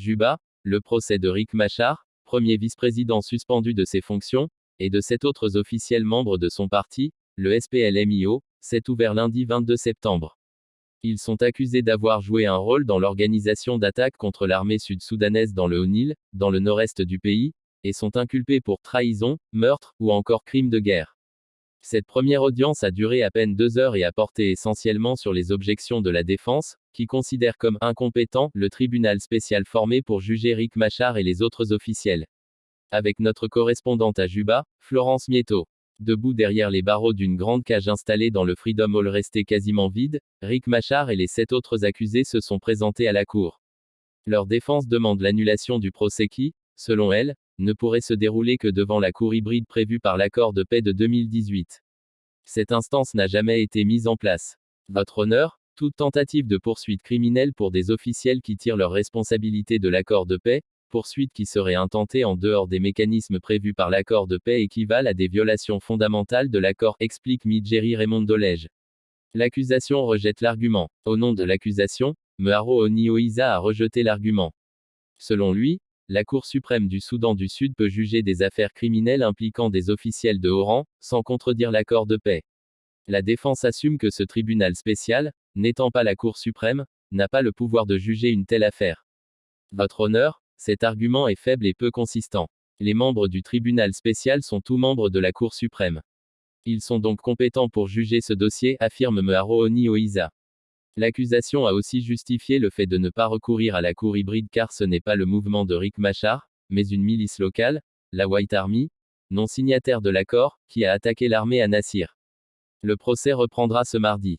Juba, le procès de Riek Machar, premier vice-président suspendu de ses fonctions, et de 7 autres officiels membres de son parti, le SPLM-IO, s'est ouvert lundi 22 septembre. Ils sont accusés d'avoir joué un rôle dans l'organisation d'attaques contre l'armée sud-soudanaise dans le Haut-Nil, dans le nord-est du pays, et sont inculpés pour trahison, meurtre, ou encore crime de guerre. Cette première audience a duré à peine 2 heures et a porté essentiellement sur les objections de la défense, qui considère comme incompétent le tribunal spécial formé pour juger Riek Machar et les autres officiels. Avec notre correspondante à Juba, Florence Mieto. Debout derrière les barreaux d'une grande cage installée dans le Freedom Hall resté quasiment vide, Riek Machar et les 7 autres accusés se sont présentés à la cour. Leur défense demande l'annulation du procès qui, selon elle, ne pourrait se dérouler que devant la cour hybride prévue par l'accord de paix de 2018. Cette instance n'a jamais été mise en place. Votre honneur, toute tentative de poursuite criminelle pour des officiels qui tirent leurs responsabilités de l'accord de paix, poursuite qui serait intentée en dehors des mécanismes prévus par l'accord de paix équivalent à des violations fondamentales de l'accord, explique Midjeri Raymond-Dolege. L'accusation rejette l'argument. Au nom de l'accusation, Meharo Onioïza a rejeté l'argument. Selon lui, la Cour suprême du Soudan du Sud peut juger des affaires criminelles impliquant des officiels de haut rang, sans contredire l'accord de paix. La défense assume que ce tribunal spécial, n'étant pas la Cour suprême, n'a pas le pouvoir de juger une telle affaire. Votre honneur, cet argument est faible et peu consistant. Les membres du tribunal spécial sont tous membres de la Cour suprême. Ils sont donc compétents pour juger ce dossier, affirme Meharo Onioïza. L'accusation a aussi justifié le fait de ne pas recourir à la cour hybride car ce n'est pas le mouvement de Riek Machar, mais une milice locale, la White Army, non signataire de l'accord, qui a attaqué l'armée à Nassir. Le procès reprendra ce mardi.